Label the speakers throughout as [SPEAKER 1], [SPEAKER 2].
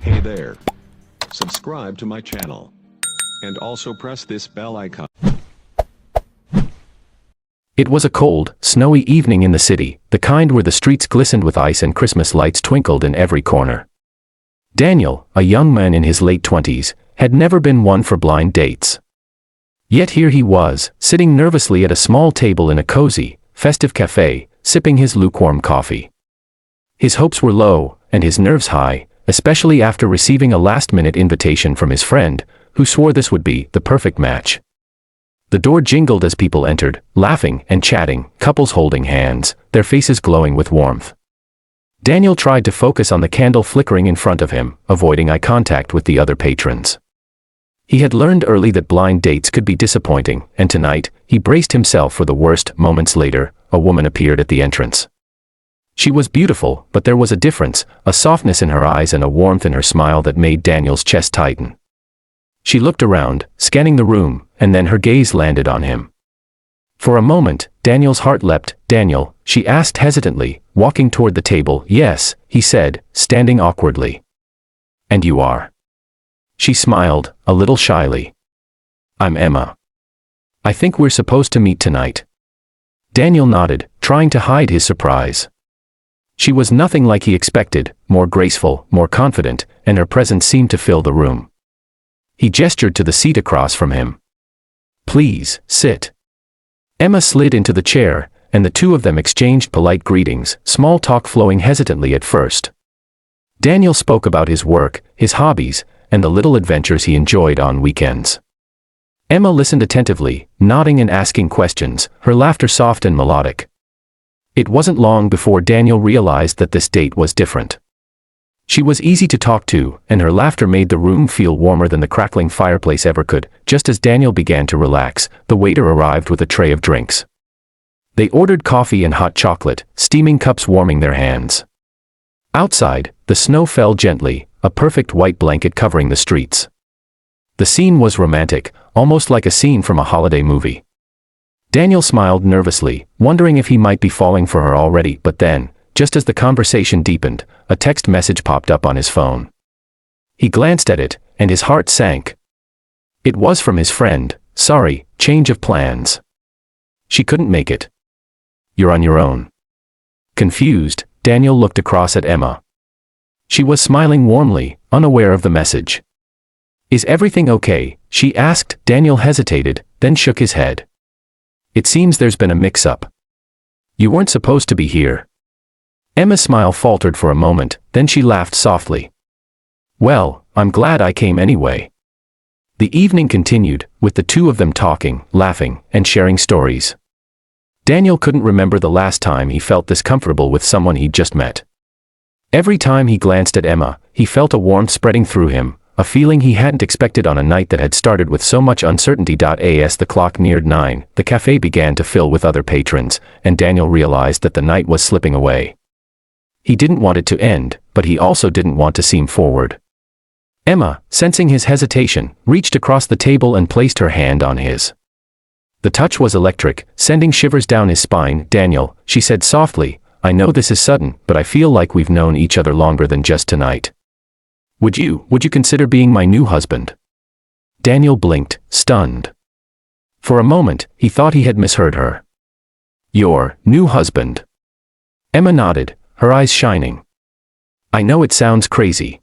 [SPEAKER 1] Hey there. Subscribe to my channel. And also press this bell icon.
[SPEAKER 2] It was a cold, snowy evening in the city, the kind where the streets glistened with ice and Christmas lights twinkled in every corner. Daniel, a young man in his late 20s, had never been one for blind dates. Yet here he was, sitting nervously at a small table in a cozy, festive cafe, sipping his lukewarm coffee. His hopes were low, and his nerves high, especially after receiving a last-minute invitation from his friend, who swore this would be the perfect match. The door jingled as people entered, laughing and chatting, couples holding hands, their faces glowing with warmth. Daniel tried to focus on the candle flickering in front of him, avoiding eye contact with the other patrons. He had learned early that blind dates could be disappointing, and tonight, he braced himself for the worst. Moments later, a woman appeared at the entrance. She was beautiful, but there was a difference, a softness in her eyes and a warmth in her smile that made Daniel's chest tighten. She looked around, scanning the room, and then her gaze landed on him. For a moment, Daniel's heart leapt. "Daniel," she asked hesitantly, walking toward the table. "Yes," he said, standing awkwardly. "And you are?" She smiled, a little shyly. "I'm Emma. I think we're supposed to meet tonight." Daniel nodded, trying to hide his surprise. She was nothing like he expected, more graceful, more confident, and her presence seemed to fill the room. He gestured to the seat across from him. "Please, sit." Emma slid into the chair, and the two of them exchanged polite greetings, small talk flowing hesitantly at first. Daniel spoke about his work, his hobbies, and the little adventures he enjoyed on weekends. Emma listened attentively, nodding and asking questions, her laughter soft and melodic. It wasn't long before Daniel realized that this date was different. She was easy to talk to, and her laughter made the room feel warmer than the crackling fireplace ever could. Just as Daniel began to relax, the waiter arrived with a tray of drinks. They ordered coffee and hot chocolate, steaming cups warming their hands. Outside, the snow fell gently, a perfect white blanket covering the streets. The scene was romantic, almost like a scene from a holiday movie. Daniel smiled nervously, wondering if he might be falling for her already, but then, just as the conversation deepened, a text message popped up on his phone. He glanced at it, and his heart sank. It was from his friend. "Sorry, change of plans. She couldn't make it. You're on your own." Confused, Daniel looked across at Emma. She was smiling warmly, unaware of the message. "Is everything okay?" she asked. Daniel hesitated, then shook his head. "It seems there's been a mix-up. You weren't supposed to be here." Emma's smile faltered for a moment, then she laughed softly. "Well, I'm glad I came anyway." The evening continued, with the two of them talking, laughing, and sharing stories. Daniel couldn't remember the last time he felt this comfortable with someone he'd just met. Every time he glanced at Emma, he felt a warmth spreading through him, a feeling he hadn't expected on a night that had started with so much uncertainty. As the clock neared 9, the cafe began to fill with other patrons, and Daniel realized that the night was slipping away. He didn't want it to end, but he also didn't want to seem forward. Emma, sensing his hesitation, reached across the table and placed her hand on his. The touch was electric, sending shivers down his spine. "Daniel," she said softly, "I know this is sudden, but I feel like we've known each other longer than just tonight. Would you consider being my new husband?" Daniel blinked, stunned. For a moment, he thought he had misheard her. "Your new husband?" Emma nodded, her eyes shining. "I know it sounds crazy.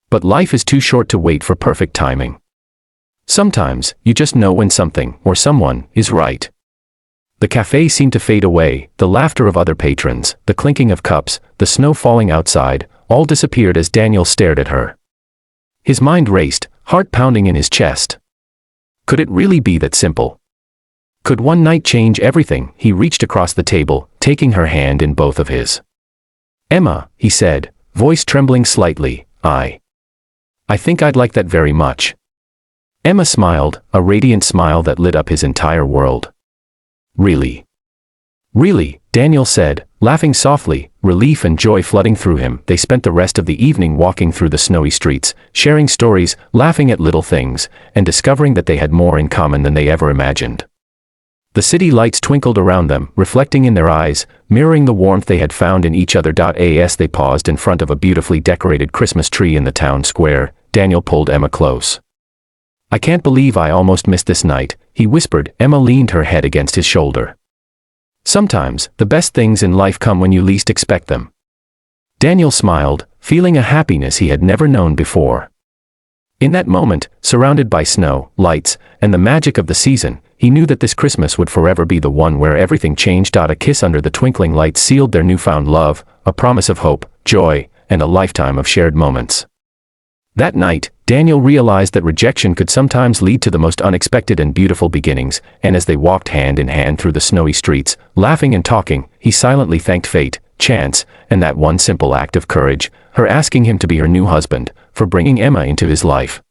[SPEAKER 2] But life is too short to wait for perfect timing. Sometimes, you just know when something, or someone, is right." The cafe seemed to fade away, the laughter of other patrons, the clinking of cups, the snow falling outside, all disappeared as Daniel stared at her. His mind raced, heart pounding in his chest. Could it really be that simple? Could one night change everything? He reached across the table, taking her hand in both of his. "Emma," he said, voice trembling slightly, I think I'd like that very much." Emma smiled, a radiant smile that lit up his entire world. "Really?" "Really," Daniel said, laughing softly, relief and joy flooding through him. They spent the rest of the evening walking through the snowy streets, sharing stories, laughing at little things, and discovering that they had more in common than they ever imagined. The city lights twinkled around them, reflecting in their eyes, mirroring the warmth they had found in each other. As they paused in front of a beautifully decorated Christmas tree in the town square, Daniel pulled Emma close. "I can't believe I almost missed this night," he whispered. Emma leaned her head against his shoulder. "Sometimes, the best things in life come when you least expect them." Daniel smiled, feeling a happiness he had never known before. In that moment, surrounded by snow, lights, and the magic of the season, he knew that this Christmas would forever be the one where everything changed. A kiss under the twinkling lights sealed their newfound love, a promise of hope, joy, and a lifetime of shared moments. That night, Daniel realized that rejection could sometimes lead to the most unexpected and beautiful beginnings, and as they walked hand in hand through the snowy streets, laughing and talking, he silently thanked fate, chance, and that one simple act of courage, her asking him to be her new husband, for bringing Emma into his life.